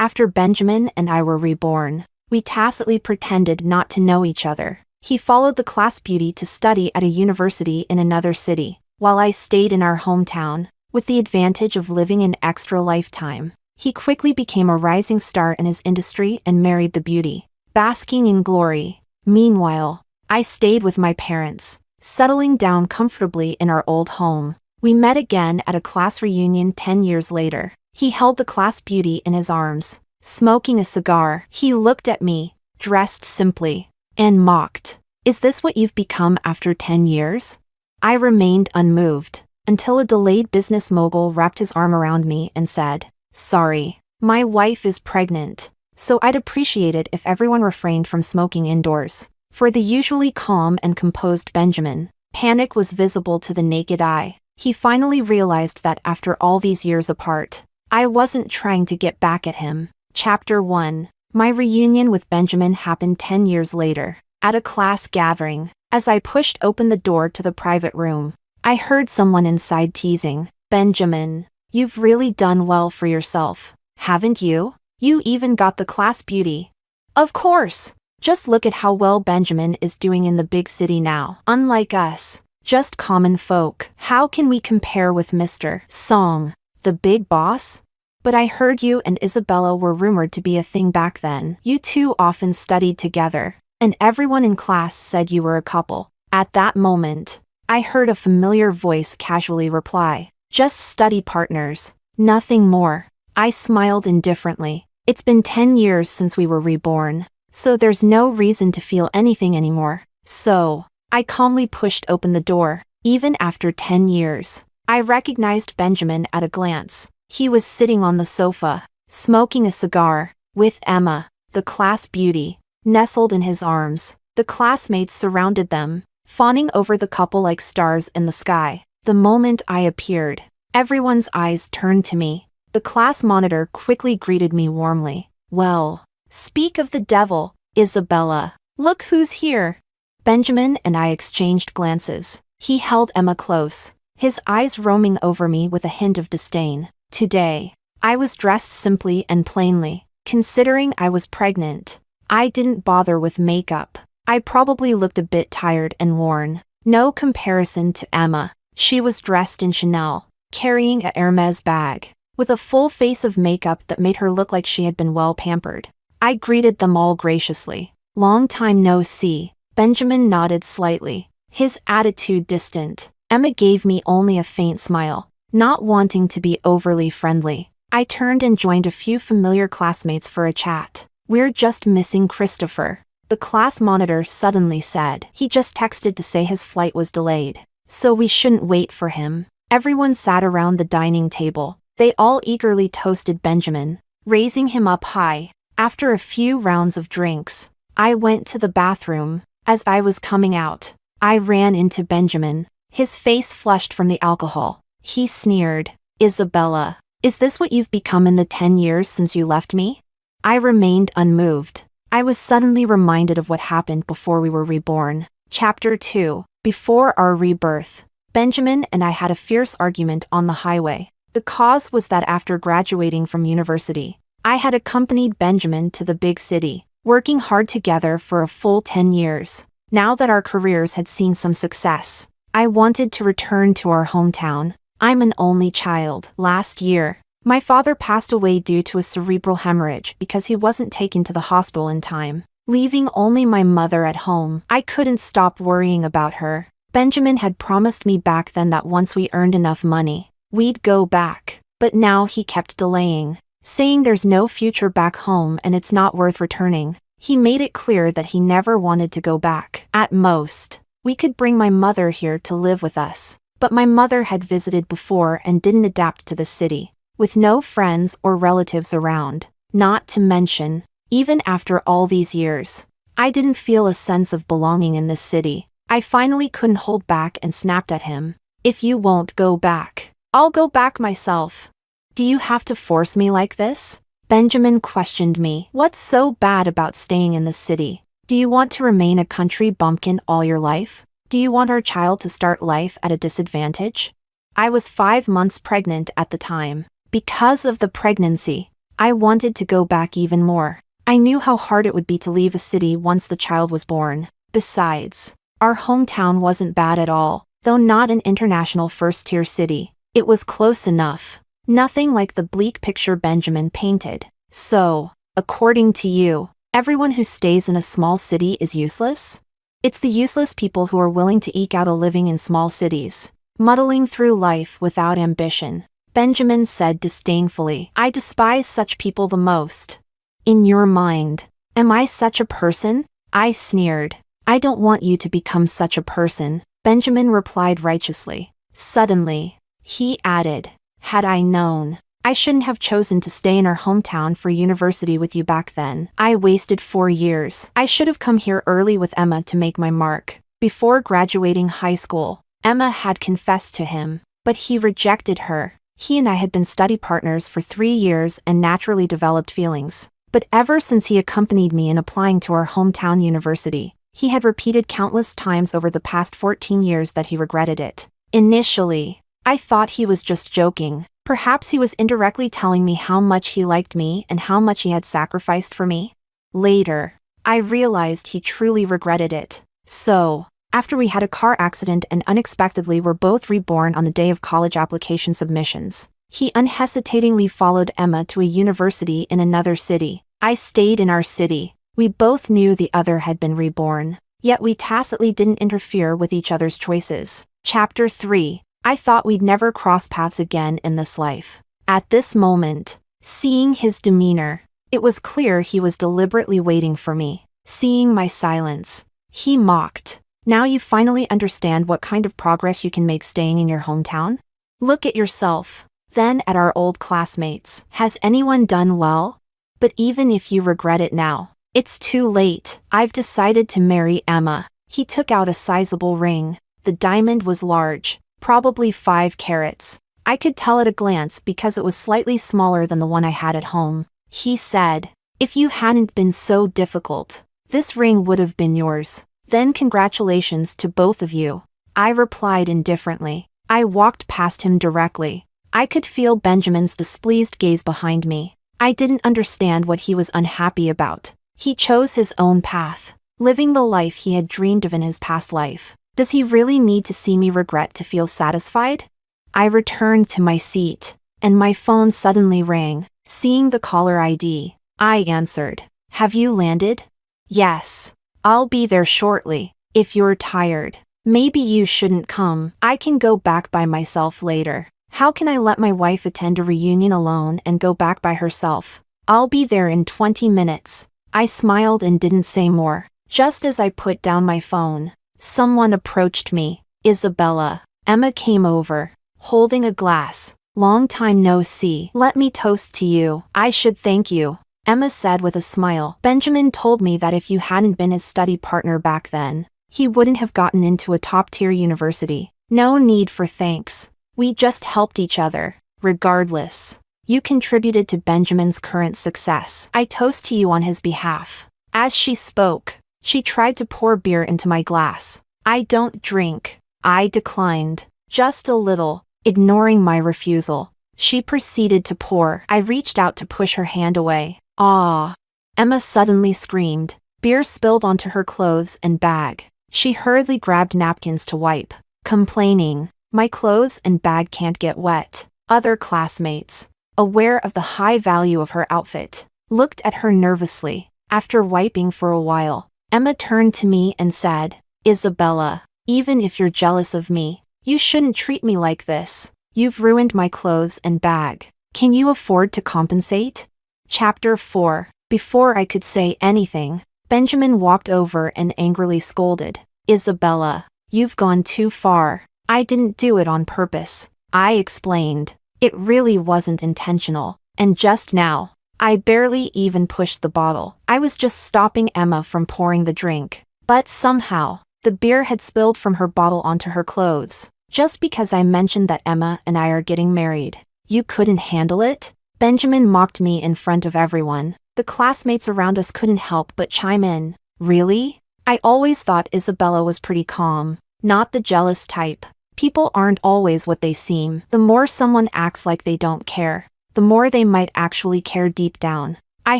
After Benjamin and I were reborn, we tacitly pretended not to know each other. He followed the class beauty to study at a university in another city, while I stayed in our hometown, with the advantage of living an extra lifetime. He quickly became a rising star in his industry and married the beauty, basking in glory. Meanwhile, I stayed with my parents, settling down comfortably in our old home. We met again at a class reunion 10 years later. He held the class beauty in his arms, smoking a cigar. He looked at me, dressed simply, and mocked. "Is this what you've become after 10 years? I remained unmoved, until a delayed business mogul wrapped his arm around me and said, "Sorry, my wife is pregnant, so I'd appreciate it if everyone refrained from smoking indoors." For the usually calm and composed Benjamin, panic was visible to the naked eye. He finally realized that after all these years apart, I wasn't trying to get back at him. Chapter 1. My reunion with Benjamin happened 10 years later, at a class gathering. As I pushed open the door to the private room, I heard someone inside teasing, "Benjamin, you've really done well for yourself, haven't you? You even got the class beauty." Of course! Just look at how well Benjamin is doing in the big city now. Unlike us, just common folk. How can we compare with Mr. Song, the big boss? But I heard you and Isabella were rumored to be a thing back then. You two often studied together, and everyone in class said you were a couple. At that moment, I heard a familiar voice casually reply, "Just study partners, nothing more." I smiled indifferently. It's been 10 years since we were reborn, so there's no reason to feel anything anymore. So, I calmly pushed open the door. Even after 10 years, I recognized Benjamin at a glance. He was sitting on the sofa, smoking a cigar, with Emma, the class beauty, nestled in his arms. The classmates surrounded them, fawning over the couple like stars in the sky. The moment I appeared, everyone's eyes turned to me. The class monitor quickly greeted me warmly. "Well, speak of the devil, Isabella. Look who's here." Benjamin and I exchanged glances. He held Emma close, his eyes roaming over me with a hint of disdain. Today, I was dressed simply and plainly. Considering I was pregnant, I didn't bother with makeup. I probably looked a bit tired and worn. No comparison to Emma. She was dressed in Chanel, carrying a Hermes bag, with a full face of makeup that made her look like she had been well pampered. I greeted them all graciously. "Long time no see." Benjamin nodded slightly, his attitude distant. Emma gave me only a faint smile, not wanting to be overly friendly. I turned and joined a few familiar classmates for a chat. "We're just missing Christopher," the class monitor suddenly said. "He just texted to say his flight was delayed, so we shouldn't wait for him." Everyone sat around the dining table. They all eagerly toasted Benjamin, raising him up high. After a few rounds of drinks, I went to the bathroom. As I was coming out, I ran into Benjamin. His face flushed from the alcohol. He sneered, "Isabella, is this what you've become in the 10 years since you left me?" I remained unmoved. I was suddenly reminded of what happened before we were reborn. Chapter 2. Before our rebirth, Benjamin and I had a fierce argument on the highway. The cause was that after graduating from university, I had accompanied Benjamin to the big city, working hard together for a full 10 years. Now that our careers had seen some success, I wanted to return to our hometown. I'm an only child. Last year, my father passed away due to a cerebral hemorrhage because he wasn't taken to the hospital in time, leaving only my mother at home. I couldn't stop worrying about her. Benjamin had promised me back then that once we earned enough money, we'd go back. But now he kept delaying, saying there's no future back home and it's not worth returning. He made it clear that he never wanted to go back. At most, we could bring my mother here to live with us. But my mother had visited before and didn't adapt to the city, with no friends or relatives around. Not to mention, even after all these years, I didn't feel a sense of belonging in this city. I finally couldn't hold back and snapped at him. "If you won't go back, I'll go back myself." "Do you have to force me like this?" Benjamin questioned me. "What's so bad about staying in the city? Do you want to remain a country bumpkin all your life? Do you want our child to start life at a disadvantage?" I was 5 months pregnant at the time. Because of the pregnancy, I wanted to go back even more. I knew how hard it would be to leave a city once the child was born. Besides, our hometown wasn't bad at all, though not an international first-tier city. It was close enough. Nothing like the bleak picture Benjamin painted. So, according to you, everyone who stays in a small city is useless? It's the useless people who are willing to eke out a living in small cities, muddling through life without ambition. Benjamin said disdainfully. I despise such people the most. In your mind, am I such a person? I sneered. I don't want you to become such a person, Benjamin replied righteously. Suddenly, he added, had I known, I shouldn't have chosen to stay in our hometown for university with you back then. I wasted 4 years. I should have come here early with Emma to make my mark. Before graduating high school, Emma had confessed to him, but he rejected her. He and I had been study partners for 3 years and naturally developed feelings. But ever since he accompanied me in applying to our hometown university, he had repeated countless times over the past 14 years that he regretted it. Initially, I thought he was just joking. Perhaps he was indirectly telling me how much he liked me and how much he had sacrificed for me. Later, I realized he truly regretted it. So, after we had a car accident and unexpectedly were both reborn on the day of college application submissions, he unhesitatingly followed Emma to a university in another city. I stayed in our city. We both knew the other had been reborn, yet we tacitly didn't interfere with each other's choices. Chapter 3. I thought we'd never cross paths again in this life. At this moment, seeing his demeanor, it was clear he was deliberately waiting for me. Seeing my silence, he mocked. Now you finally understand what kind of progress you can make staying in your hometown? Look at yourself, then at our old classmates. Has anyone done well? But even if you regret it now, it's too late. I've decided to marry Emma. He took out a sizable ring. The diamond was large, probably 5 carats. I could tell at a glance because it was slightly smaller than the one I had at home. He said, if you hadn't been so difficult, this ring would have been yours. Then congratulations to both of you. I replied indifferently. I walked past him directly. I could feel Benjamin's displeased gaze behind me. I didn't understand what he was unhappy about. He chose his own path, living the life he had dreamed of in his past life. Does he really need to see me regret to feel satisfied? I returned to my seat, and my phone suddenly rang. Seeing the caller ID, I answered. Have you landed? Yes. I'll be there shortly. If you're tired, maybe you shouldn't come. I can go back by myself later. How can I let my wife attend a reunion alone and go back by herself? I'll be there in 20 minutes. I smiled and didn't say more. Just as I put down my phone, someone approached me. Isabella. Emma came over, holding a glass. Long time no see. Let me toast to you. I should thank you, Emma said with a smile. Benjamin told me that if you hadn't been his study partner back then, he wouldn't have gotten into a top-tier university. No need for thanks. We just helped each other. Regardless, you contributed to Benjamin's current success. I toast to you on his behalf. As she spoke, she tried to pour beer into my glass. I don't drink. I declined. Just a little, ignoring my refusal. She proceeded to pour. I reached out to push her hand away. Ah! Emma suddenly screamed. Beer spilled onto her clothes and bag. She hurriedly grabbed napkins to wipe, complaining, my clothes and bag can't get wet. Other classmates, aware of the high value of her outfit, looked at her nervously. After wiping for a while, Emma turned to me and said, Isabella, even if you're jealous of me, you shouldn't treat me like this. You've ruined my clothes and bag. Can you afford to compensate? Chapter 4. Before I could say anything, Benjamin walked over and angrily scolded. Isabella, you've gone too far. I didn't do it on purpose. I explained. It really wasn't intentional. And just now, I barely even pushed the bottle. I was just stopping Emma from pouring the drink. But somehow, the beer had spilled from her bottle onto her clothes. Just because I mentioned that Emma and I are getting married. You couldn't handle it? Benjamin mocked me in front of everyone. The classmates around us couldn't help but chime in. Really? I always thought Isabella was pretty calm. Not the jealous type. People aren't always what they seem. The more someone acts like they don't care, the more they might actually care deep down. I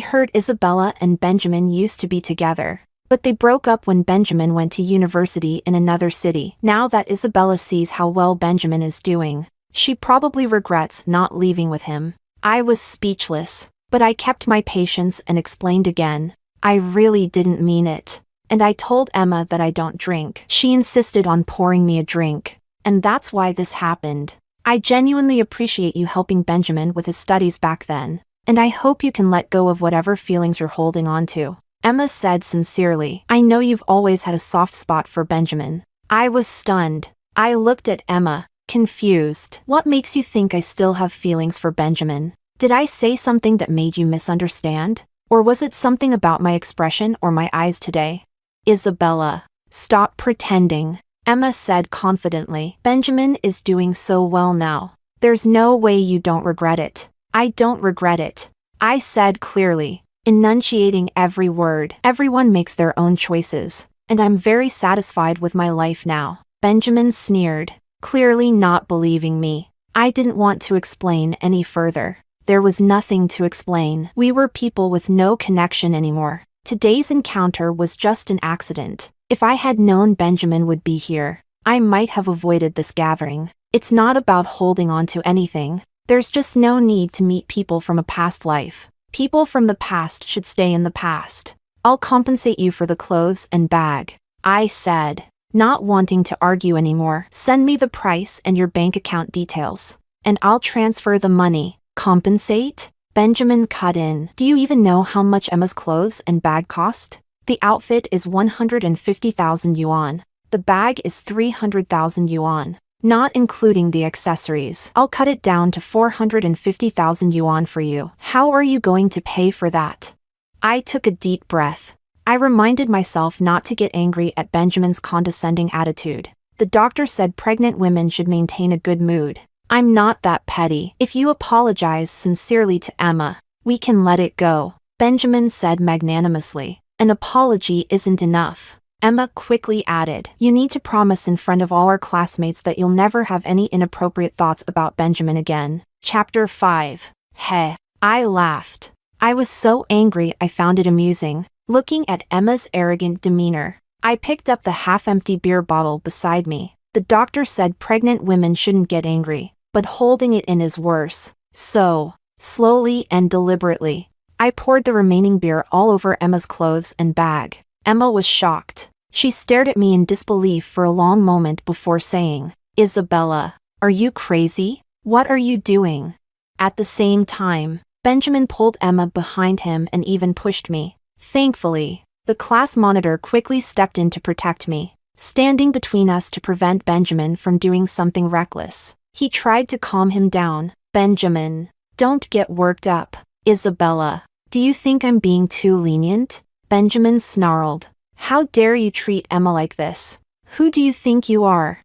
heard Isabella and Benjamin used to be together, but they broke up when Benjamin went to university in another city. Now that Isabella sees how well Benjamin is doing, she probably regrets not leaving with him. I was speechless, but I kept my patience and explained again. I really didn't mean it. And I told Emma that I don't drink. She insisted on pouring me a drink, and that's why this happened. I genuinely appreciate you helping Benjamin with his studies back then, and I hope you can let go of whatever feelings you're holding on to. Emma said sincerely. I know you've always had a soft spot for Benjamin. I was stunned. I looked at Emma, confused. What makes you think I still have feelings for Benjamin? Did I say something that made you misunderstand? Or was it something about my expression or my eyes today? Isabella, stop pretending, Emma said confidently. Benjamin is doing so well now. There's no way you don't regret it. I don't regret it, I said clearly, enunciating every word. Everyone makes their own choices, and I'm very satisfied with my life now. Benjamin sneered, clearly not believing me. I didn't want to explain any further. There was nothing to explain. We were people with no connection anymore. Today's encounter was just an accident. If I had known Benjamin would be here, I might have avoided this gathering. It's not about holding on to anything. There's just no need to meet people from a past life. People from the past should stay in the past. I'll compensate you for the clothes and bag, I said, not wanting to argue anymore. Send me the price and your bank account details, and I'll transfer the money. Compensate? Benjamin cut in. Do you even know how much Emma's clothes and bag cost? The outfit is 150,000 yuan. The bag is 300,000 yuan, not including the accessories. I'll cut it down to 450,000 yuan for you. How are you going to pay for that? I took a deep breath. I reminded myself not to get angry at Benjamin's condescending attitude. The doctor said pregnant women should maintain a good mood. I'm not that petty. If you apologize sincerely to Emma, we can let it go, Benjamin said magnanimously. An apology isn't enough, Emma quickly added. You need to promise in front of all our classmates that you'll never have any inappropriate thoughts about Benjamin again. Chapter 5. Heh. I laughed. I was so angry I found it amusing, looking at Emma's arrogant demeanor. I picked up the half-empty beer bottle beside me. The doctor said pregnant women shouldn't get angry, but holding it in is worse. So, slowly and deliberately, I poured the remaining beer all over Emma's clothes and bag. Emma was shocked. She stared at me in disbelief for a long moment before saying, Isabella, are you crazy? What are you doing? At the same time, Benjamin pulled Emma behind him and even pushed me. Thankfully, the class monitor quickly stepped in to protect me, standing between us to prevent Benjamin from doing something reckless. He tried to calm him down. Benjamin, don't get worked up. Isabella, do you think I'm being too lenient? Benjamin snarled. How dare you treat Emma like this? Who do you think you are?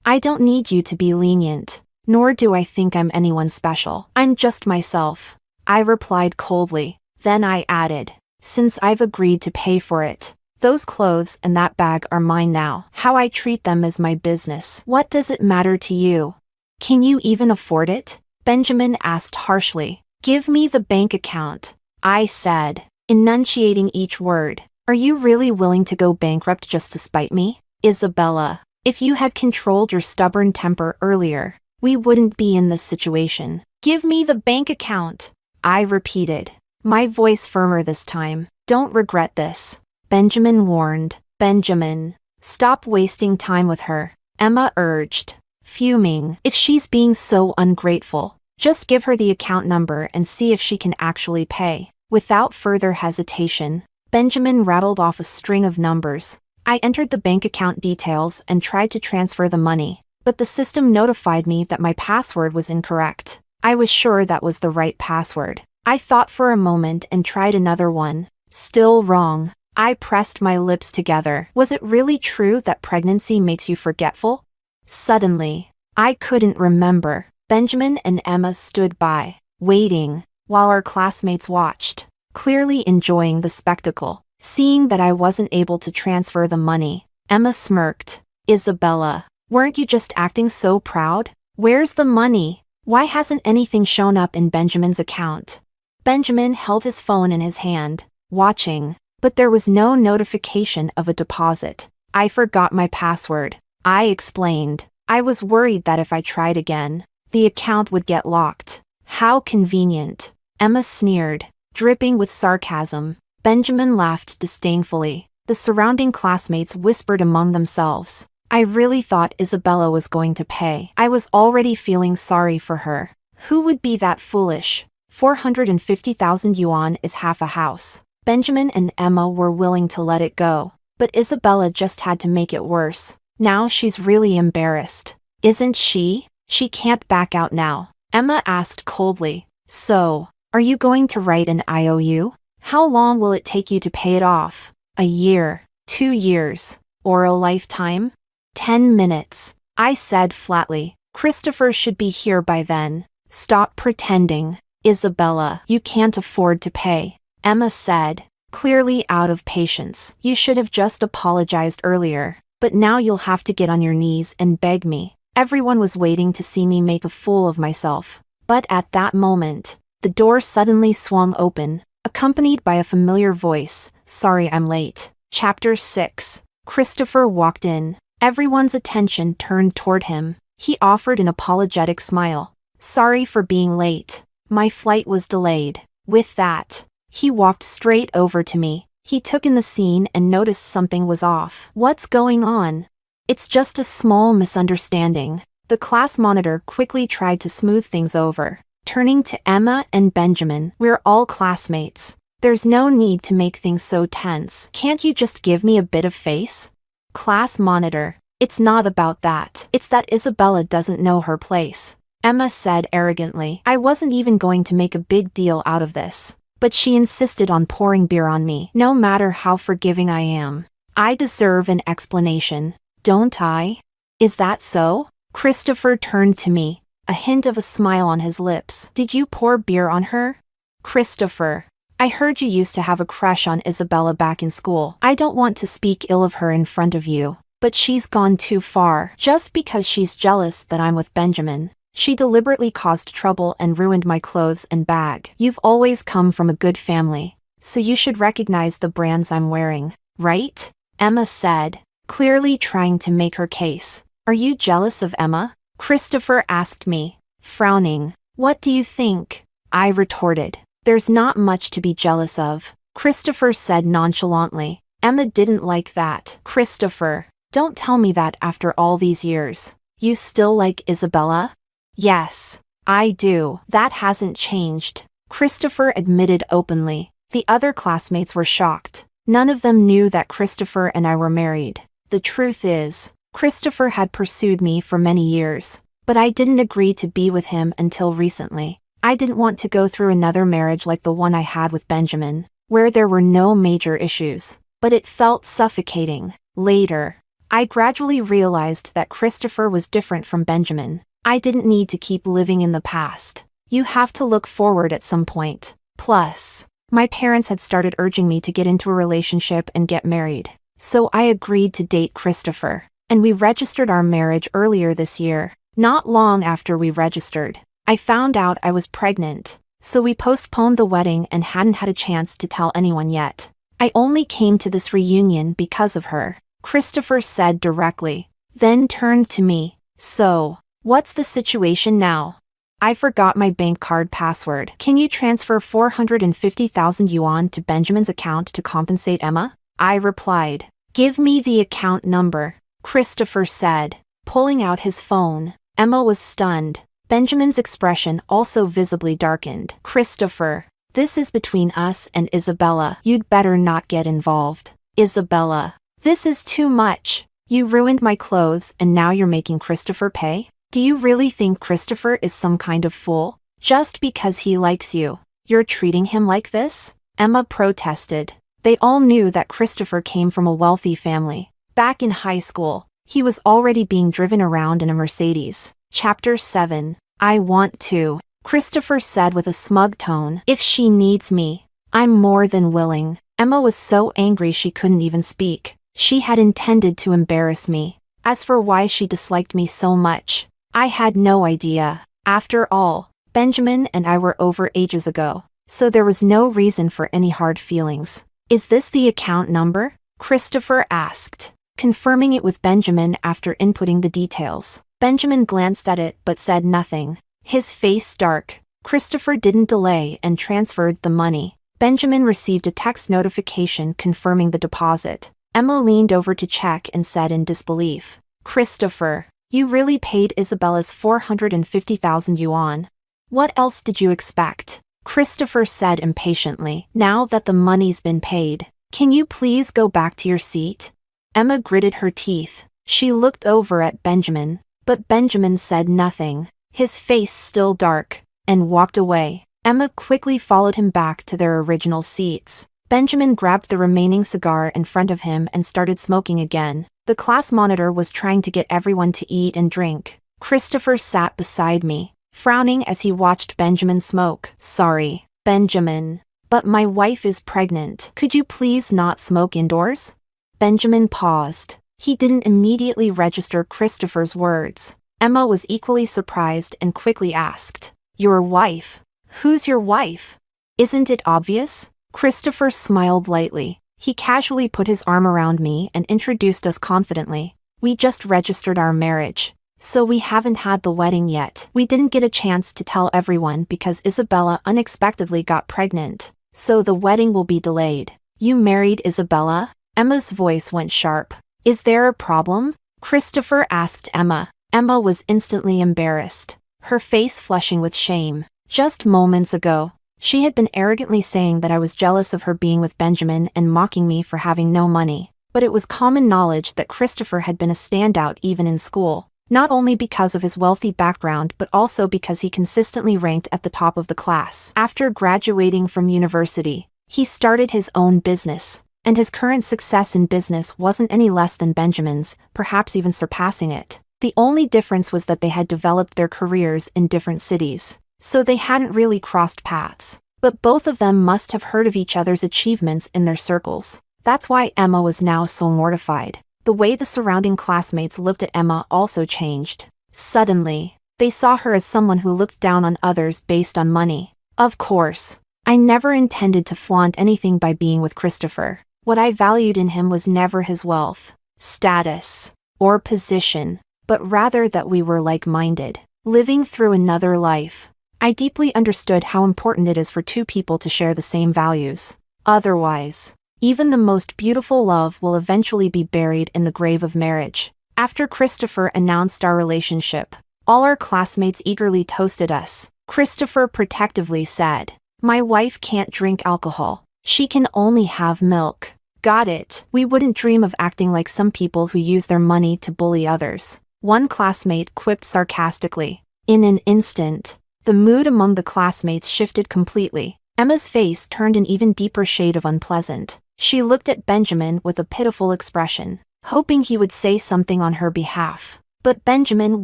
I don't need you to be lenient, nor do I think I'm anyone special. I'm just myself, I replied coldly. Then I added, since I've agreed to pay for it, those clothes and that bag are mine now. How I treat them is my business. What does it matter to you? Can you even afford it? Benjamin asked harshly. Give me the bank account, I said, enunciating each word. Are you really willing to go bankrupt just to spite me? Isabella, if you had controlled your stubborn temper earlier, we wouldn't be in this situation. Give me the bank account, I repeated, my voice firmer this time. Don't regret this, Benjamin warned. Benjamin, stop wasting time with her, Emma urged, fuming. If she's being so ungrateful, just give her the account number and see if she can actually pay. Without further hesitation, Benjamin rattled off a string of numbers. I entered the bank account details and tried to transfer the money, but the system notified me that my password was incorrect. I was sure that was the right password. I thought for a moment and tried another one. Still wrong. I pressed my lips together. Was it really true that pregnancy makes you forgetful? Suddenly, I couldn't remember. Benjamin and Emma stood by, waiting, while our classmates watched, clearly enjoying the spectacle. Seeing that I wasn't able to transfer the money, Emma smirked. Isabella, weren't you just acting so proud? Where's the money? Why hasn't anything shown up in Benjamin's account? Benjamin held his phone in his hand, watching, but there was no notification of a deposit. I forgot my password, I explained. I was worried that if I tried again, the account would get locked. How convenient, Emma sneered, dripping with sarcasm. Benjamin laughed disdainfully. The surrounding classmates whispered among themselves. I really thought Isabella was going to pay. I was already feeling sorry for her. Who would be that foolish? 450,000 yuan is half a house. Benjamin and Emma were willing to let it go, but Isabella just had to make it worse. Now she's really embarrassed. Isn't she? She can't back out now. Emma asked coldly. So, are you going to write an IOU? How long will it take you to pay it off? A year, 2 years, or a lifetime? 10 minutes, I said flatly. Christopher should be here by then. Stop pretending. Isabella, you can't afford to pay, Emma said, clearly out of patience. You should have just apologized earlier, but now you'll have to get on your knees and beg me. Everyone was waiting to see me make a fool of myself. But at that moment, the door suddenly swung open, accompanied by a familiar voice. Sorry I'm late. Chapter 6. Christopher walked in. Everyone's attention turned toward him. He offered an apologetic smile. Sorry for being late. My flight was delayed. With that, he walked straight over to me. He took in the scene and noticed something was off. What's going on? It's just a small misunderstanding. The class monitor quickly tried to smooth things over. Turning to Emma and Benjamin, we're all classmates. There's no need to make things so tense. Can't you just give me a bit of face? Class monitor, it's not about that. It's that Isabella doesn't know her place, Emma said arrogantly. I wasn't even going to make a big deal out of this, but she insisted on pouring beer on me. No matter how forgiving I am, I deserve an explanation, don't I? Is that so? Christopher turned to me, a hint of a smile on his lips. Did you pour beer on her? Christopher, I heard you used to have a crush on Isabella back in school. I don't want to speak ill of her in front of you, but she's gone too far. Just because she's jealous that I'm with Benjamin, she deliberately caused trouble and ruined my clothes and bag. You've always come from a good family, so you should recognize the brands I'm wearing, right? Emma said, clearly trying to make her case. Are you jealous of Emma? Christopher asked me, frowning. What do you think? I retorted. There's not much to be jealous of, Christopher said nonchalantly. Emma didn't like that. Christopher, don't tell me that after all these years. You still like Isabella? Yes, I do. That hasn't changed, Christopher admitted openly. The other classmates were shocked. None of them knew that Christopher and I were married. The truth is, Christopher had pursued me for many years, but I didn't agree to be with him until recently. I didn't want to go through another marriage like the one I had with Benjamin, where there were no major issues, but it felt suffocating. Later, I gradually realized that Christopher was different from Benjamin. I didn't need to keep living in the past. You have to look forward at some point. Plus, my parents had started urging me to get into a relationship and get married, so I agreed to date Christopher, and we registered our marriage earlier this year. Not long after we registered, I found out I was pregnant, so we postponed the wedding and hadn't had a chance to tell anyone yet. I only came to this reunion because of her, Christopher said directly, then turned to me. So, what's the situation now? I forgot my bank card password. Can you transfer 450,000 yuan to Benjamin's account to compensate Emma? I replied. Give me the account number, Christopher said, pulling out his phone. Emma was stunned. Benjamin's expression also visibly darkened. Christopher, this is between us and Isabella. You'd better not get involved. Isabella, this is too much. You ruined my clothes and now you're making Christopher pay? Do you really think Christopher is some kind of fool? Just because he likes you, you're treating him like this? Emma protested. They all knew that Christopher came from a wealthy family. Back in high school, he was already being driven around in a Mercedes. Chapter 7. I want to, Christopher said with a smug tone. If she needs me, I'm more than willing. Emma was so angry she couldn't even speak. She had intended to embarrass me. As for why she disliked me so much, I had no idea. After all, Benjamin and I were over ages ago, so there was no reason for any hard feelings. Is this the account number? Christopher asked, confirming it with Benjamin after inputting the details. Benjamin glanced at it but said nothing. His face dark. Christopher didn't delay and transferred the money. Benjamin received a text notification confirming the deposit. Emma leaned over to check and said in disbelief, "Christopher, you really paid Isabella's 450,000 yuan. What else did you expect?" Christopher said impatiently. "Now that the money's been paid, can you please go back to your seat?" Emma gritted her teeth. She looked over at Benjamin, but Benjamin said nothing, his face still dark, and walked away. Emma quickly followed him back to their original seats. Benjamin grabbed the remaining cigar in front of him and started smoking again. The class monitor was trying to get everyone to eat and drink. Christopher sat beside me, frowning as he watched Benjamin smoke. "Sorry, Benjamin, but my wife is pregnant. Could you please not smoke indoors?" Benjamin paused. He didn't immediately register Christopher's words. Emma was equally surprised and quickly asked, "Your wife? Who's your wife? Isn't it obvious?" Christopher smiled lightly. He casually put his arm around me and introduced us confidently. "We just registered our marriage, so we haven't had the wedding yet. We didn't get a chance to tell everyone because Isabella unexpectedly got pregnant, so the wedding will be delayed." "You married Isabella?" Emma's voice went sharp. "Is there a problem?" Christopher asked Emma. Emma was instantly embarrassed, her face flushing with shame. Just moments ago, she had been arrogantly saying that I was jealous of her being with Benjamin and mocking me for having no money. But it was common knowledge that Christopher had been a standout even in school, not only because of his wealthy background but also because he consistently ranked at the top of the class. After graduating from university, he started his own business, and his current success in business wasn't any less than Benjamin's, perhaps even surpassing it. The only difference was that they had developed their careers in different cities, so they hadn't really crossed paths. But both of them must have heard of each other's achievements in their circles. That's why Emma was now so mortified. The way the surrounding classmates looked at Emma also changed. Suddenly, they saw her as someone who looked down on others based on money. Of course, I never intended to flaunt anything by being with Christopher. What I valued in him was never his wealth, status, or position, but rather that we were like-minded, living through another life. I deeply understood how important it is for two people to share the same values. Otherwise, even the most beautiful love will eventually be buried in the grave of marriage. After Christopher announced our relationship, all our classmates eagerly toasted us. Christopher protectively said, "My wife can't drink alcohol. She can only have milk." Got it. We wouldn't dream of acting like some people who use their money to bully others, one classmate quipped sarcastically. In an instant, the mood among the classmates shifted completely. Emma's face turned an even deeper shade of unpleasant. She looked at Benjamin with a pitiful expression, hoping he would say something on her behalf. But Benjamin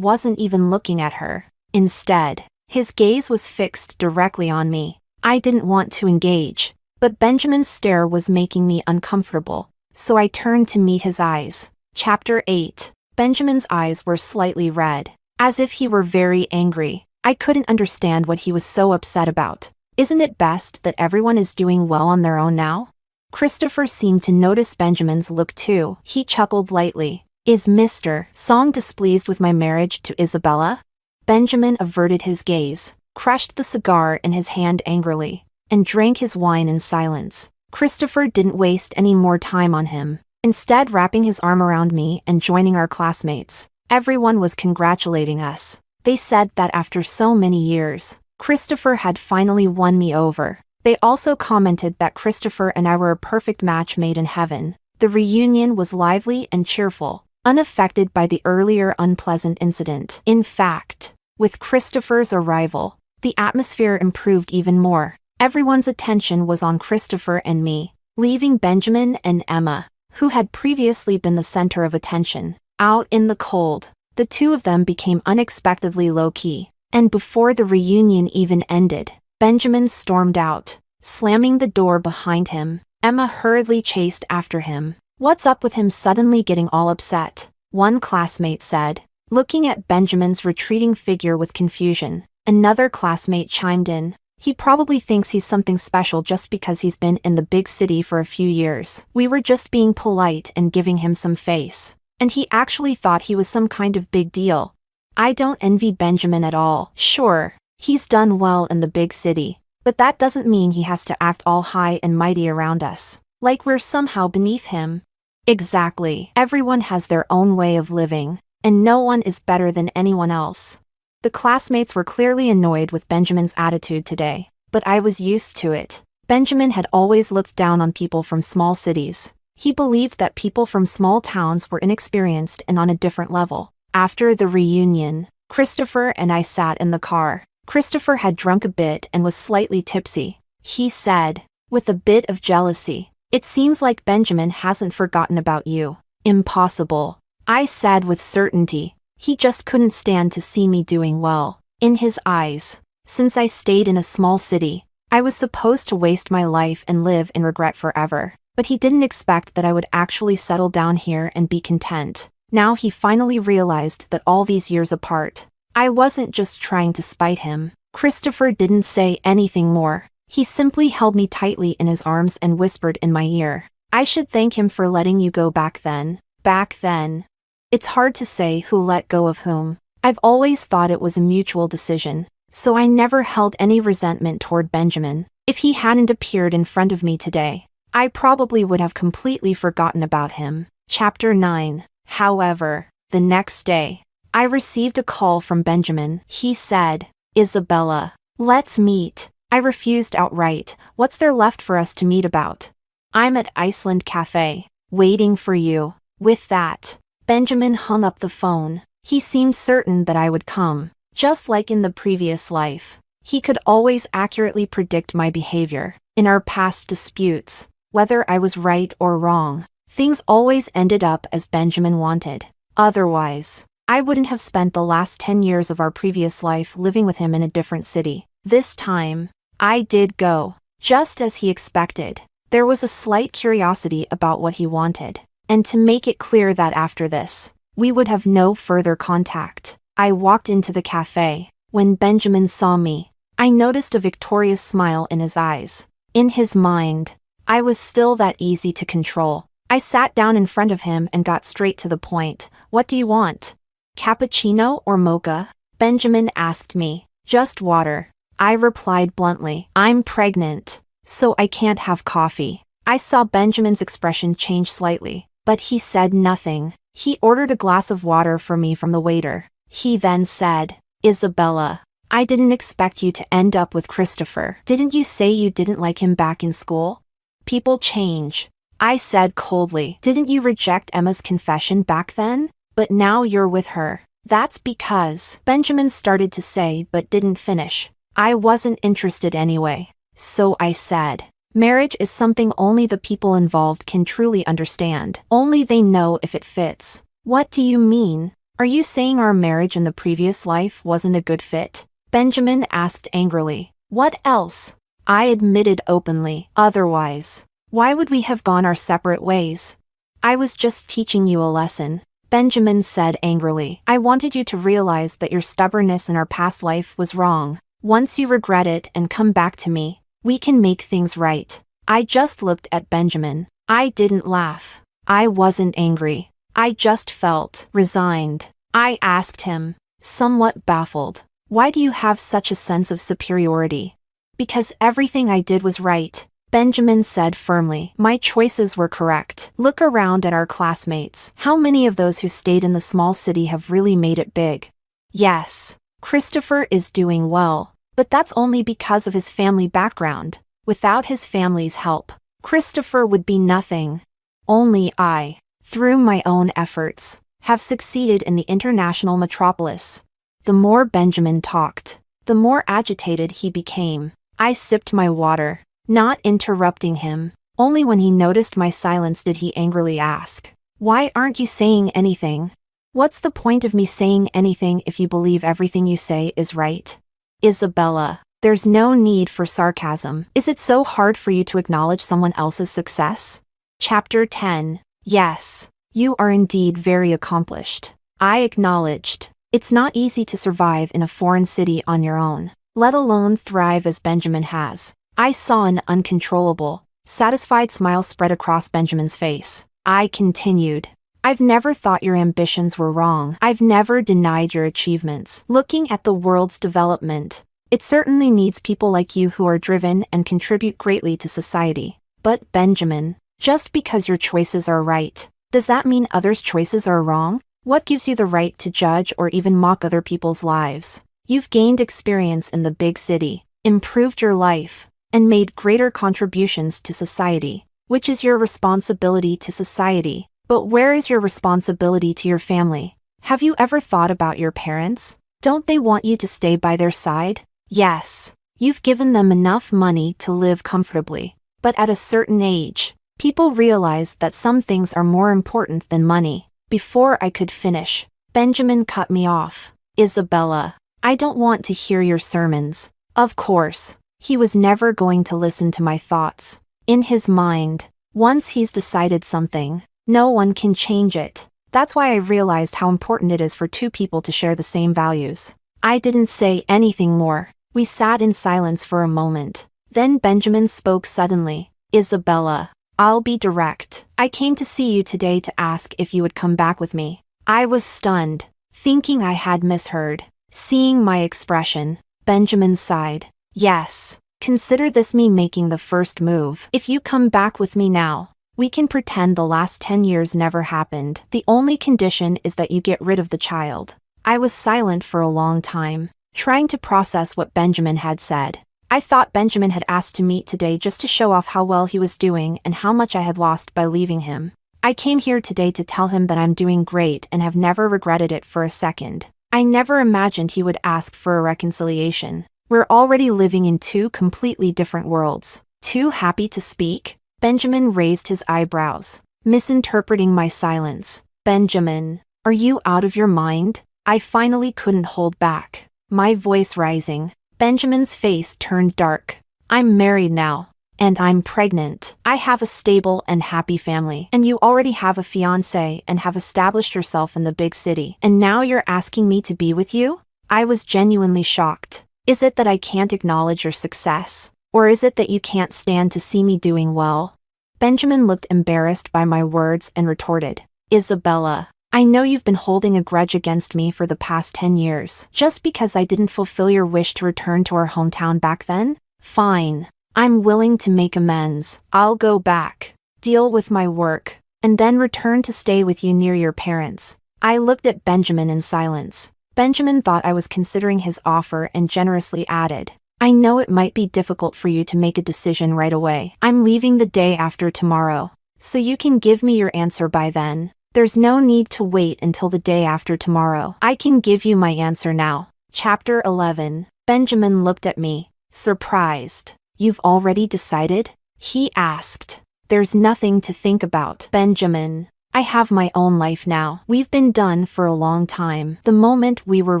wasn't even looking at her. Instead, his gaze was fixed directly on me. I didn't want to engage, but Benjamin's stare was making me uncomfortable, so I turned to meet his eyes. Chapter 8. Benjamin's eyes were slightly red, as if he were very angry. I couldn't understand what he was so upset about. Isn't it best that everyone is doing well on their own now? Christopher seemed to notice Benjamin's look too. He chuckled lightly. "Is Mr. Song displeased with my marriage to Isabella?" Benjamin averted his gaze, crushed the cigar in his hand angrily, and drank his wine in silence. Christopher didn't waste any more time on him, instead wrapping his arm around me and joining our classmates. Everyone was congratulating us. They said that after so many years, Christopher had finally won me over. They also commented that Christopher and I were a perfect match made in heaven. The reunion was lively and cheerful, unaffected by the earlier unpleasant incident. In fact, with Christopher's arrival, the atmosphere improved even more. Everyone's attention was on Christopher and me, leaving Benjamin and Emma, who had previously been the center of attention, out in the cold. The two of them became unexpectedly low-key, and before the reunion even ended, Benjamin stormed out, slamming the door behind him. Emma hurriedly chased after him. "What's up with him suddenly getting all upset?" one classmate said, looking at Benjamin's retreating figure with confusion. Another classmate chimed in. He probably thinks he's something special just because he's been in the big city for a few years. We were just being polite and giving him some face. And he actually thought he was some kind of big deal. I don't envy Benjamin at all. Sure, he's done well in the big city, but that doesn't mean he has to act all high and mighty around us, like we're somehow beneath him. Exactly. Everyone has their own way of living, and no one is better than anyone else. The classmates were clearly annoyed with Benjamin's attitude today, but I was used to it. Benjamin had always looked down on people from small cities. He believed that people from small towns were inexperienced and on a different level. After the reunion, Christopher and I sat in the car. Christopher had drunk a bit and was slightly tipsy. He said, with a bit of jealousy, "It seems like Benjamin hasn't forgotten about you." Impossible. I said with certainty. He just couldn't stand to see me doing well. In his eyes, since I stayed in a small city, I was supposed to waste my life and live in regret forever. But he didn't expect that I would actually settle down here and be content. Now he finally realized that all these years apart, I wasn't just trying to spite him. Christopher didn't say anything more. He simply held me tightly in his arms and whispered in my ear, "I should thank him for letting you go back then." Back then. It's hard to say who let go of whom. I've always thought it was a mutual decision, so I never held any resentment toward Benjamin. If he hadn't appeared in front of me today, I probably would have completely forgotten about him. Chapter 9. However, the next day, I received a call from Benjamin. He said, "Isabella, let's meet." I refused outright. What's there left for us to meet about? I'm at Iceland Cafe, waiting for you. With that, Benjamin hung up the phone. He seemed certain that I would come. Just like in the previous life, he could always accurately predict my behavior. In our past disputes, whether I was right or wrong, things always ended up as Benjamin wanted. Otherwise, I wouldn't have spent the last 10 years of our previous life living with him in a different city. This time, I did go, just as he expected. There was a slight curiosity about what he wanted, and to make it clear that after this, we would have no further contact. I walked into the cafe. When Benjamin saw me, I noticed a victorious smile in his eyes. In his mind, I was still that easy to control. I sat down in front of him and got straight to the point. "What do you want? Cappuccino or mocha?" Benjamin asked me. "Just water." I replied bluntly. "I'm pregnant, so I can't have coffee." I saw Benjamin's expression change slightly, but he said nothing. He ordered a glass of water for me from the waiter. He then said, "Isabella, I didn't expect you to end up with Christopher. Didn't you say you didn't like him back in school?" "People change," I said coldly. "Didn't you reject Emma's confession back then? But now you're with her." "That's because," Benjamin started to say but didn't finish. I wasn't interested anyway. So I said, "Marriage is something only the people involved can truly understand. Only they know if it fits." "What do you mean? Are you saying our marriage in the previous life wasn't a good fit?" Benjamin asked angrily. "What else?" I admitted openly. "Otherwise, why would we have gone our separate ways?" "I was just teaching you a lesson," Benjamin said angrily. "I wanted you to realize that your stubbornness in our past life was wrong. Once you regret it and come back to me, we can make things right." I just looked at Benjamin. I didn't laugh. I wasn't angry. I just felt resigned. I asked him, somewhat baffled, "Why do you have such a sense of superiority?" "Because everything I did was right," Benjamin said firmly. "My choices were correct. Look around at our classmates. How many of those who stayed in the small city have really made it big?" "Yes, Christopher is doing well, but that's only because of his family background. Without his family's help, Christopher would be nothing. Only I, through my own efforts, have succeeded in the international metropolis." The more Benjamin talked, the more agitated he became. I sipped my water, not interrupting him. Only when he noticed my silence did he angrily ask, "Why aren't you saying anything? What's the point of me saying anything if you believe everything you say is right?" "Isabella, there's no need for sarcasm. Is it so hard for you to acknowledge someone else's success?" Chapter 10. Yes, you are indeed very accomplished. I acknowledged. It's not easy to survive in a foreign city on your own, let alone thrive as Benjamin has. I saw an uncontrollable, satisfied smile spread across Benjamin's face. I continued. I've never thought your ambitions were wrong. I've never denied your achievements. Looking at the world's development, it certainly needs people like you who are driven and contribute greatly to society. But Benjamin, just because your choices are right, does that mean others' choices are wrong? What gives you the right to judge or even mock other people's lives? You've gained experience in the big city, improved your life, and made greater contributions to society, which is your responsibility to society. But where is your responsibility to your family? Have you ever thought about your parents? Don't they want you to stay by their side? Yes. You've given them enough money to live comfortably. But at a certain age, people realize that some things are more important than money. Before I could finish, Benjamin cut me off. Isabella, I don't want to hear your sermons. Of course, he was never going to listen to my thoughts. In his mind, once he's decided something, no one can change it. That's why I realized how important it is for two people to share the same values. I didn't say anything more. We sat in silence for a moment. Then Benjamin spoke suddenly. Isabella, I'll be direct. I came to see you today to ask if you would come back with me. I was stunned, thinking I had misheard. Seeing my expression, Benjamin sighed. Yes. Consider this me making the first move. If you come back with me now, we can pretend the last 10 years never happened. The only condition is that you get rid of the child. I was silent for a long time, trying to process what Benjamin had said. I thought Benjamin had asked to meet today just to show off how well he was doing and how much I had lost by leaving him. I came here today to tell him that I'm doing great and have never regretted it for a second. I never imagined he would ask for a reconciliation. We're already living in two completely different worlds. Too happy to speak? Benjamin raised his eyebrows, misinterpreting my silence. Benjamin, are you out of your mind? I finally couldn't hold back, my voice rising. Benjamin's face turned dark. I'm married now, and I'm pregnant. I have a stable and happy family, and you already have a fiancé and have established yourself in the big city. And now you're asking me to be with you? I was genuinely shocked. Is it that I can't acknowledge your success? Or is it that you can't stand to see me doing well? Benjamin looked embarrassed by my words and retorted. Isabella, I know you've been holding a grudge against me for the past 10 years, just because I didn't fulfill your wish to return to our hometown back then? Fine. I'm willing to make amends. I'll go back, deal with my work, and then return to stay with you near your parents. I looked at Benjamin in silence. Benjamin thought I was considering his offer and generously added, I know it might be difficult for you to make a decision right away. I'm leaving the day after tomorrow, so you can give me your answer by then. There's no need to wait until the day after tomorrow. I can give you my answer now. Chapter 11. Benjamin looked at me, surprised. You've already decided? He asked. There's nothing to think about. Benjamin, I have my own life now. We've been done for a long time. The moment we were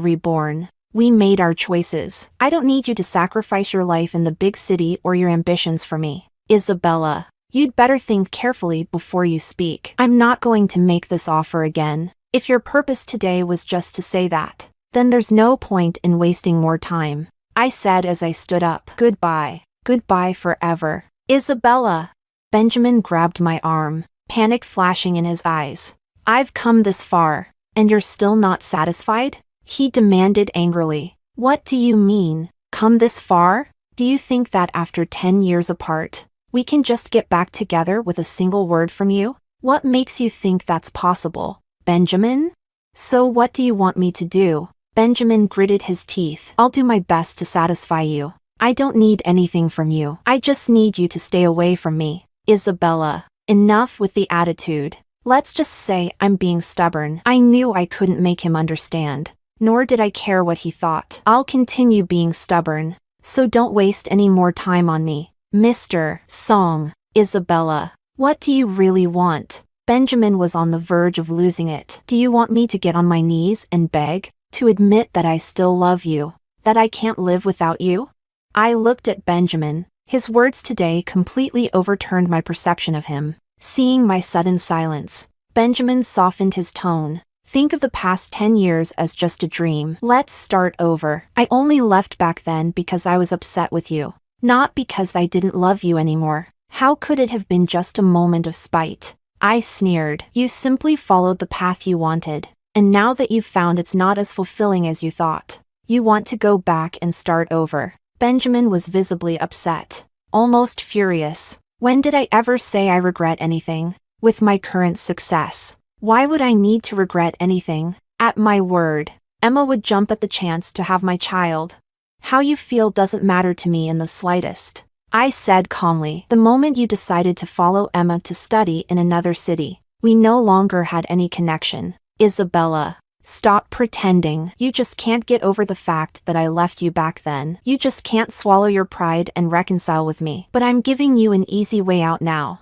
reborn, we made our choices. I don't need you to sacrifice your life in the big city or your ambitions for me. Isabella, you'd better think carefully before you speak. I'm not going to make this offer again. If your purpose today was just to say that, then there's no point in wasting more time. I said as I stood up. Goodbye. Goodbye forever. Isabella. Benjamin grabbed my arm, panic flashing in his eyes. I've come this far, and you're still not satisfied? He demanded angrily. What do you mean, come this far? Do you think that after 10 years apart, we can just get back together with a single word from you? What makes you think that's possible, Benjamin? So what do you want me to do? Benjamin gritted his teeth. I'll do my best to satisfy you. I don't need anything from you. I just need you to stay away from me. Isabella, enough with the attitude. Let's just say I'm being stubborn. I knew I couldn't make him understand, nor did I care what he thought. I'll continue being stubborn, so don't waste any more time on me. Mr. Song. Isabella, what do you really want? Benjamin was on the verge of losing it. Do you want me to get on my knees and beg? To admit that I still love you? That I can't live without you? I looked at Benjamin. His words today completely overturned my perception of him. Seeing my sudden silence, Benjamin softened his tone. Think of the past 10 years as just a dream. Let's start over. I only left back then because I was upset with you. Not because I didn't love you anymore. How could it have been just a moment of spite? I sneered. You simply followed the path you wanted. And now that you've found it's not as fulfilling as you thought, you want to go back and start over. Benjamin was visibly upset. Almost furious. When did I ever say I regret anything? With my current success, why would I need to regret anything? At my word, Emma would jump at the chance to have my child. How you feel doesn't matter to me in the slightest. I said calmly. The moment you decided to follow Emma to study in another city, we no longer had any connection. Isabella, stop pretending. You just can't get over the fact that I left you back then. You just can't swallow your pride and reconcile with me. But I'm giving you an easy way out now.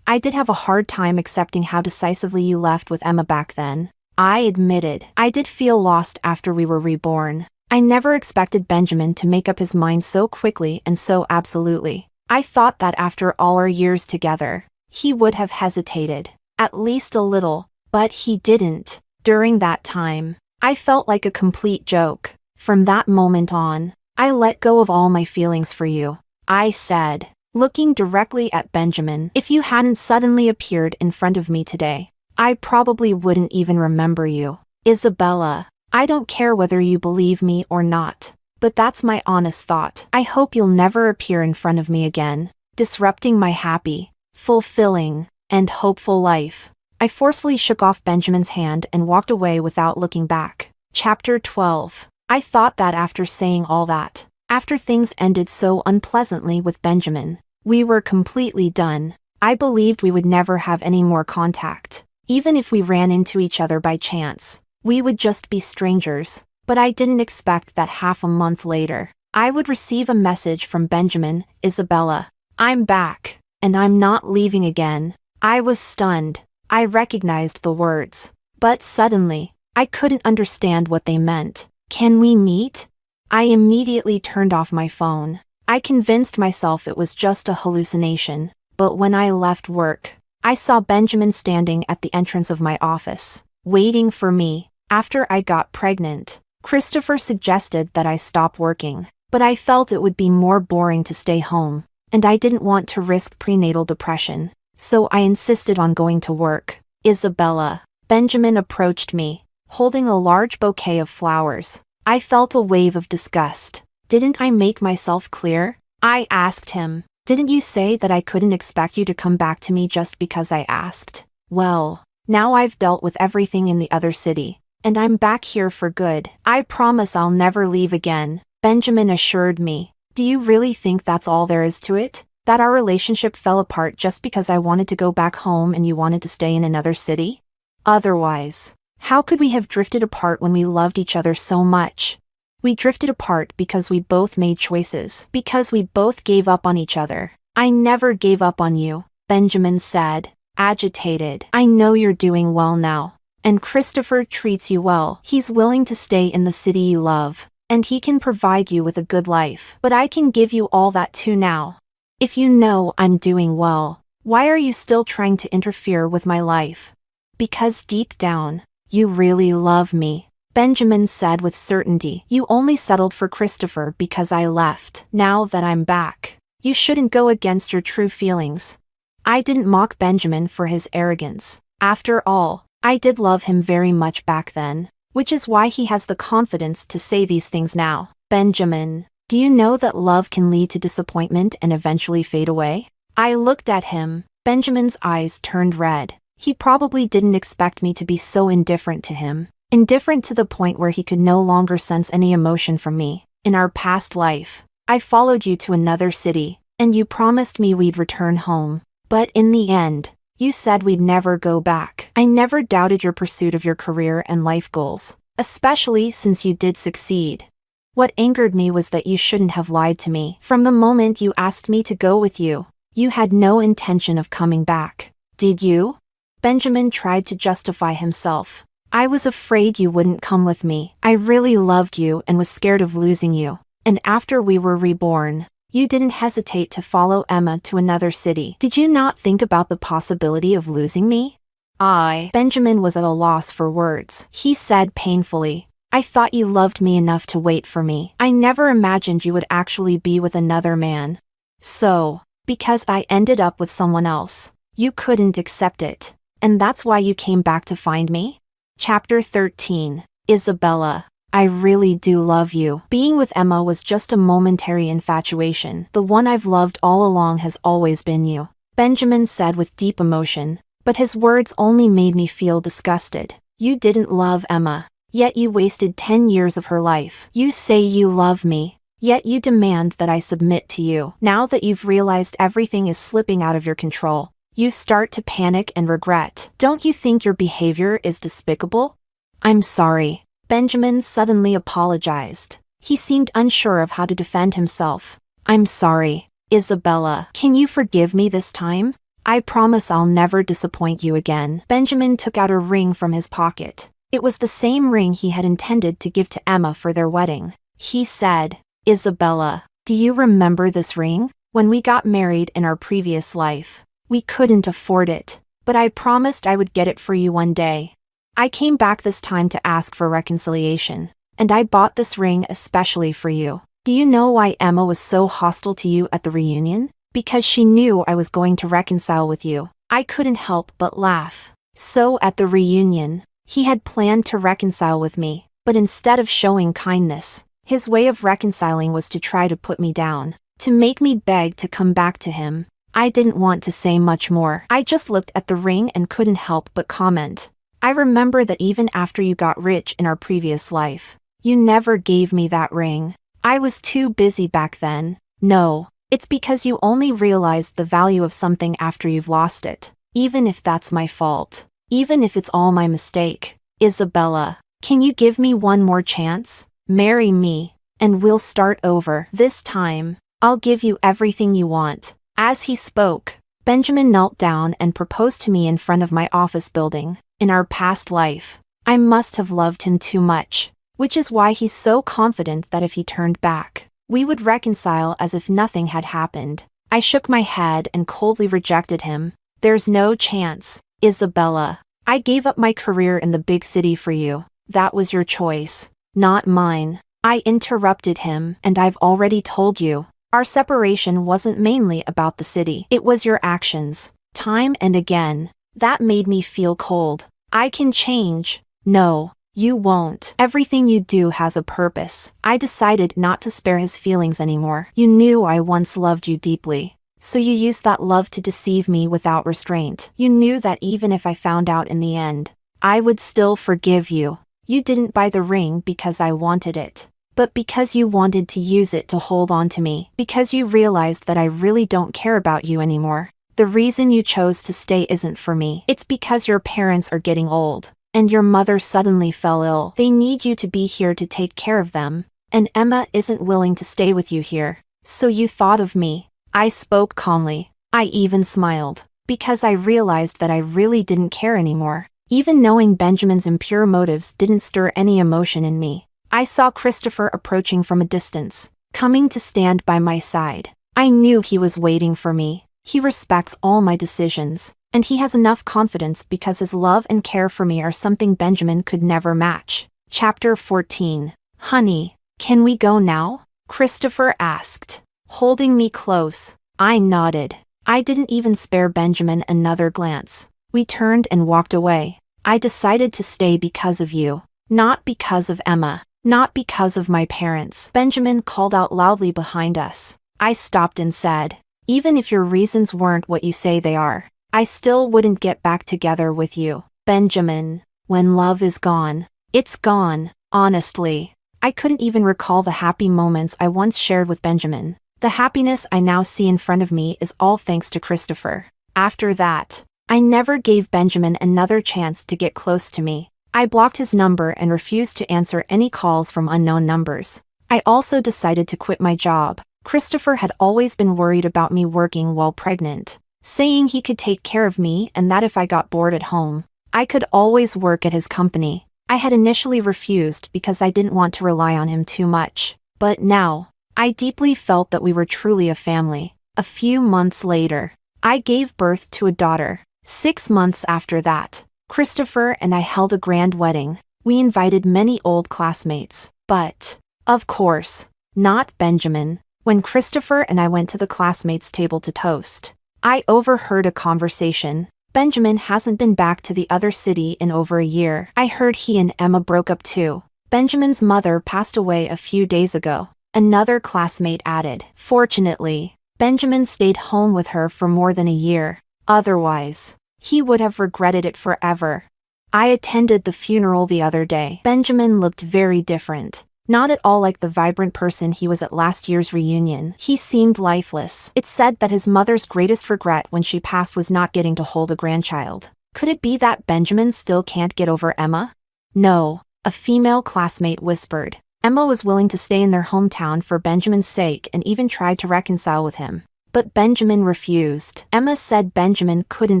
I did have a hard time accepting how decisively you left with Emma back then. I admitted. I did feel lost after we were reborn. I never expected Benjamin to make up his mind so quickly and so absolutely. I thought that after all our years together, he would have hesitated. At least a little, but he didn't. During that time, I felt like a complete joke. From that moment on, I let go of all my feelings for you. I said, looking directly at Benjamin, if you hadn't suddenly appeared in front of me today, I probably wouldn't even remember you. Isabella, I don't care whether you believe me or not, but that's my honest thought. I hope you'll never appear in front of me again, disrupting my happy, fulfilling, and hopeful life. I forcefully shook off Benjamin's hand and walked away without looking back. Chapter 12. I thought that after saying all that, after things ended so unpleasantly with Benjamin, we were completely done. I believed we would never have any more contact. Even if we ran into each other by chance, we would just be strangers. But I didn't expect that half a month later, I would receive a message from Benjamin. Isabella, I'm back, and I'm not leaving again. I was stunned. I recognized the words, but suddenly, I couldn't understand what they meant. Can we meet? I immediately turned off my phone. I convinced myself it was just a hallucination, but when I left work, I saw Benjamin standing at the entrance of my office, waiting for me. After I got pregnant, Christopher suggested that I stop working, but I felt it would be more boring to stay home, and I didn't want to risk prenatal depression, so I insisted on going to work. Isabella, Benjamin approached me, holding a large bouquet of flowers. I felt a wave of disgust. Didn't I make myself clear? I asked him. Didn't you say that I couldn't expect you to come back to me just because I asked? Well, now I've dealt with everything in the other city, and I'm back here for good. I promise I'll never leave again, Benjamin assured me. Do you really think that's all there is to it? That our relationship fell apart just because I wanted to go back home and you wanted to stay in another city? Otherwise, how could we have drifted apart when we loved each other so much? We drifted apart because we both made choices, because we both gave up on each other. I never gave up on you, Benjamin said, agitated. I know you're doing well now. And Christopher treats you well. He's willing to stay in the city you love, and he can provide you with a good life. But I can give you all that too now. If you know I'm doing well, why are you still trying to interfere with my life? Because deep down, you really love me, Benjamin said with certainty. You only settled for Christopher because I left. Now that I'm back, you shouldn't go against your true feelings. I didn't mock Benjamin for his arrogance. After all, I did love him very much back then, which is why he has the confidence to say these things now. Benjamin, do you know that love can lead to disappointment and eventually fade away? I looked at him. Benjamin's eyes turned red. He probably didn't expect me to be so indifferent to him. Indifferent to the point where he could no longer sense any emotion from me. In our past life, I followed you to another city, and you promised me we'd return home. But in the end, you said we'd never go back. I never doubted your pursuit of your career and life goals, especially since you did succeed. What angered me was that you shouldn't have lied to me. From the moment you asked me to go with you, you had no intention of coming back. Did you? Benjamin tried to justify himself. I was afraid you wouldn't come with me. I really loved you and was scared of losing you. And after we were reborn, you didn't hesitate to follow Emma to another city. Did you not think about the possibility of losing me? Benjamin was at a loss for words. He said painfully, I thought you loved me enough to wait for me. I never imagined you would actually be with another man. So, because I ended up with someone else, you couldn't accept it. And that's why you came back to find me? Chapter 13. Isabella. I really do love you. Being with Emma was just a momentary infatuation. The one I've loved all along has always been you, Benjamin said with deep emotion, but his words only made me feel disgusted. You didn't love Emma, yet you wasted 10 years of her life. You say you love me, yet you demand that I submit to you. Now that you've realized everything is slipping out of your control, you start to panic and regret. Don't you think your behavior is despicable? I'm sorry. Benjamin suddenly apologized. He seemed unsure of how to defend himself. I'm sorry, Isabella. Can you forgive me this time? I promise I'll never disappoint you again. Benjamin took out a ring from his pocket. It was the same ring he had intended to give to Emma for their wedding. He said, Isabella, do you remember this ring? When we got married in our previous life, we couldn't afford it, but I promised I would get it for you one day. I came back this time to ask for reconciliation, and I bought this ring especially for you. Do you know why Emma was so hostile to you at the reunion? Because she knew I was going to reconcile with you. I couldn't help but laugh. So at the reunion, he had planned to reconcile with me, but instead of showing kindness, his way of reconciling was to try to put me down, to make me beg to come back to him. I didn't want to say much more. I just looked at the ring and couldn't help but comment. I remember that even after you got rich in our previous life, you never gave me that ring. I was too busy back then. No, it's because you only realized the value of something after you've lost it. Even if that's my fault. Even if it's all my mistake. Isabella, can you give me one more chance? Marry me, and we'll start over. This time, I'll give you everything you want. As he spoke, Benjamin knelt down and proposed to me in front of my office building. In our past life, I must have loved him too much, which is why he's so confident that if he turned back, we would reconcile as if nothing had happened. I shook my head and coldly rejected him. There's no chance, Isabella. I gave up my career in the big city for you. That was your choice, not mine. I interrupted him, and I've already told you. Our separation wasn't mainly about the city. It was your actions, time and again. That made me feel cold. I can change. No, you won't. Everything you do has a purpose. I decided not to spare his feelings anymore. You knew I once loved you deeply, so you used that love to deceive me without restraint. You knew that even if I found out in the end, I would still forgive you. You didn't buy the ring because I wanted it, but because you wanted to use it to hold on to me, because you realized that I really don't care about you anymore. The reason you chose to stay isn't for me. It's because your parents are getting old, and your mother suddenly fell ill. They need you to be here to take care of them, and Emma isn't willing to stay with you here. So you thought of me. I spoke calmly. I even smiled, because I realized that I really didn't care anymore. Even knowing Benjamin's impure motives didn't stir any emotion in me. I saw Christopher approaching from a distance, coming to stand by my side. I knew he was waiting for me. He respects all my decisions, and he has enough confidence because his love and care for me are something Benjamin could never match. Chapter 14. Honey, can we go now? Christopher asked, holding me close. I nodded. I didn't even spare Benjamin another glance. We turned and walked away. I decided to stay because of you, not because of Emma, not because of my parents. Benjamin called out loudly behind us. I stopped and said, even if your reasons weren't what you say they are, I still wouldn't get back together with you. Benjamin, when love is gone, it's gone. Honestly, I couldn't even recall the happy moments I once shared with Benjamin. The happiness I now see in front of me is all thanks to Christopher. After that, I never gave Benjamin another chance to get close to me. I blocked his number and refused to answer any calls from unknown numbers. I also decided to quit my job. Christopher had always been worried about me working while pregnant, saying he could take care of me and that if I got bored at home, I could always work at his company. I had initially refused because I didn't want to rely on him too much. But now, I deeply felt that we were truly a family. A few months later, I gave birth to a daughter. 6 months after that, Christopher and I held a grand wedding. We invited many old classmates, but, of course, not Benjamin. When Christopher and I went to the classmates' table to toast, I overheard a conversation. Benjamin hasn't been back to the other city in over a year. I heard he and Emma broke up too. Benjamin's mother passed away a few days ago. Another classmate added. Fortunately, Benjamin stayed home with her for more than a year. Otherwise, he would have regretted it forever. I attended the funeral the other day. Benjamin looked very different. Not at all like the vibrant person he was at last year's reunion. He seemed lifeless. It's said that his mother's greatest regret when she passed was not getting to hold a grandchild. Could it be that Benjamin still can't get over Emma? No, a female classmate whispered. Emma was willing to stay in their hometown for Benjamin's sake and even tried to reconcile with him. But Benjamin refused. Emma said Benjamin couldn't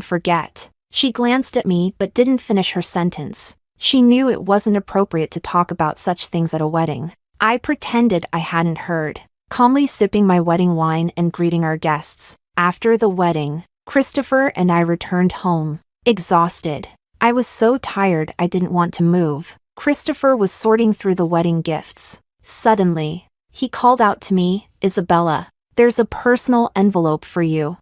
forget. She glanced at me but didn't finish her sentence. She knew it wasn't appropriate to talk about such things at a wedding. I pretended I hadn't heard, calmly sipping my wedding wine and greeting our guests. After the wedding, Christopher and I returned home, exhausted. I was so tired I didn't want to move. Christopher was sorting through the wedding gifts. Suddenly, he called out to me, "Isabella, there's a personal envelope for you."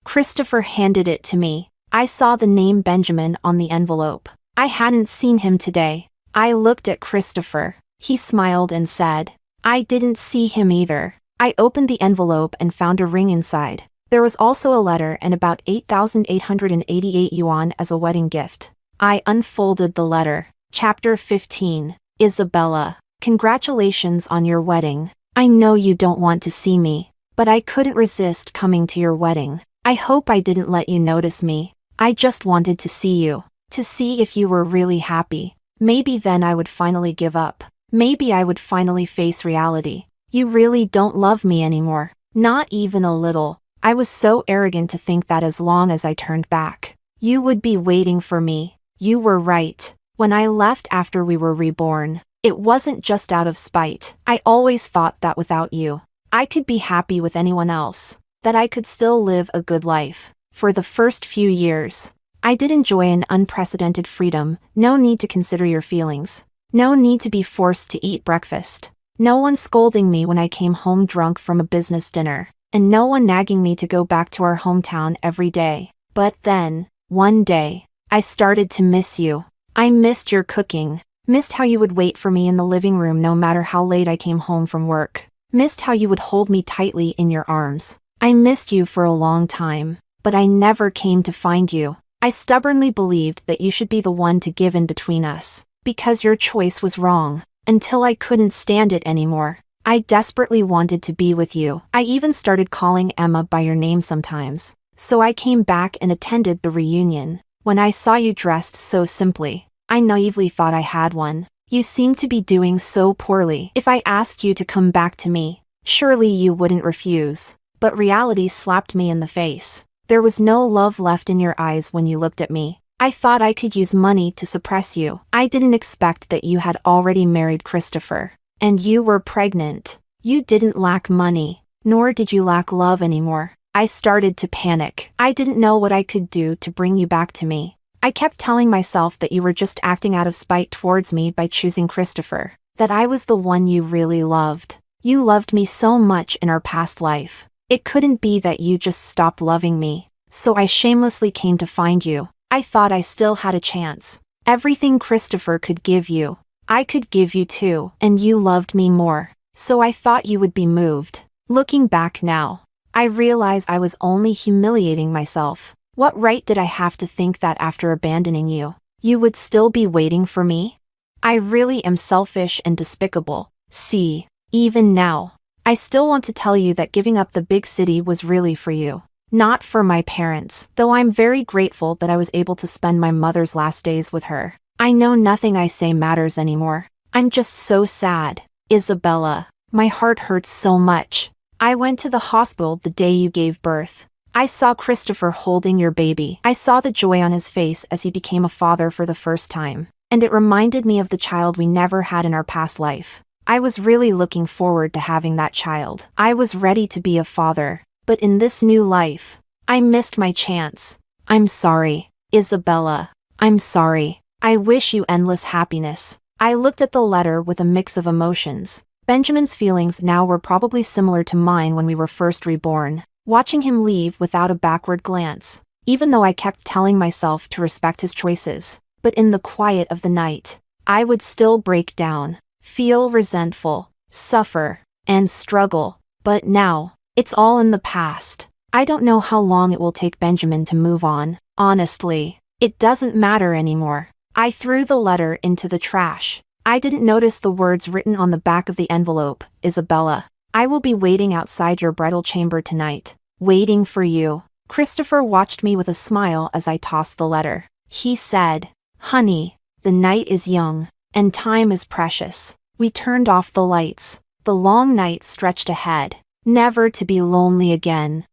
Christopher handed it to me. I saw the name Benjamin on the envelope. I hadn't seen him today. I looked at Christopher. He smiled and said, "I didn't see him either." I opened the envelope and found a ring inside. There was also a letter and about 8,888 yuan as a wedding gift. I unfolded the letter. Chapter 15. Isabella, congratulations on your wedding. I know you don't want to see me, but I couldn't resist coming to your wedding. I hope I didn't let you notice me. I just wanted to see you. To see if you were really happy. Maybe then I would finally give up. Maybe I would finally face reality. You really don't love me anymore. Not even a little. I was so arrogant to think that as long as I turned back, you would be waiting for me. You were right. When I left after we were reborn, it wasn't just out of spite. I always thought that without you, I could be happy with anyone else. That I could still live a good life. For the first few years, I did enjoy an unprecedented freedom. No need to consider your feelings. No need to be forced to eat breakfast. No one scolding me when I came home drunk from a business dinner. And no one nagging me to go back to our hometown every day. But then, one day, I started to miss you. I missed your cooking. Missed how you would wait for me in the living room no matter how late I came home from work. Missed how you would hold me tightly in your arms. I missed you for a long time. But I never came to find you. I stubbornly believed that you should be the one to give in between us, because your choice was wrong, until I couldn't stand it anymore. I desperately wanted to be with you. I even started calling Emma by your name sometimes. So I came back and attended the reunion. When I saw you dressed so simply, I naively thought I had one. You seemed to be doing so poorly. If I asked you to come back to me, surely you wouldn't refuse. But reality slapped me in the face. There was no love left in your eyes when you looked at me. I thought I could use money to suppress you. I didn't expect that you had already married Christopher. And you were pregnant. You didn't lack money, nor did you lack love anymore. I started to panic. I didn't know what I could do to bring you back to me. I kept telling myself that you were just acting out of spite towards me by choosing Christopher. That I was the one you really loved. You loved me so much in our past life. It couldn't be that you just stopped loving me. So I shamelessly came to find you. I thought I still had a chance. Everything Christopher could give you, I could give you too. And you loved me more. So I thought you would be moved. Looking back now, I realized I was only humiliating myself. What right did I have to think that after abandoning you, you would still be waiting for me? I really am selfish and despicable. See, even now, I still want to tell you that giving up the big city was really for you. Not for my parents, though I'm very grateful that I was able to spend my mother's last days with her. I know nothing I say matters anymore. I'm just so sad. Isabella, my heart hurts so much. I went to the hospital the day you gave birth. I saw Christopher holding your baby. I saw the joy on his face as he became a father for the first time. And it reminded me of the child we never had in our past life. I was really looking forward to having that child. I was ready to be a father. But in this new life, I missed my chance. I'm sorry, Isabella. I'm sorry. I wish you endless happiness. I looked at the letter with a mix of emotions. Benjamin's feelings now were probably similar to mine when we were first reborn, watching him leave without a backward glance, even though I kept telling myself to respect his choices. But in the quiet of the night, I would still break down, feel resentful, suffer, and struggle. But now, it's all in the past. I don't know how long it will take Benjamin to move on. Honestly, it doesn't matter anymore. I threw the letter into the trash. I didn't notice the words written on the back of the envelope. Isabella, I will be waiting outside your bridal chamber tonight. Waiting for you. Christopher watched me with a smile as I tossed the letter. He said, Honey, the night is young, and time is precious. We turned off the lights. The long night stretched ahead, never to be lonely again.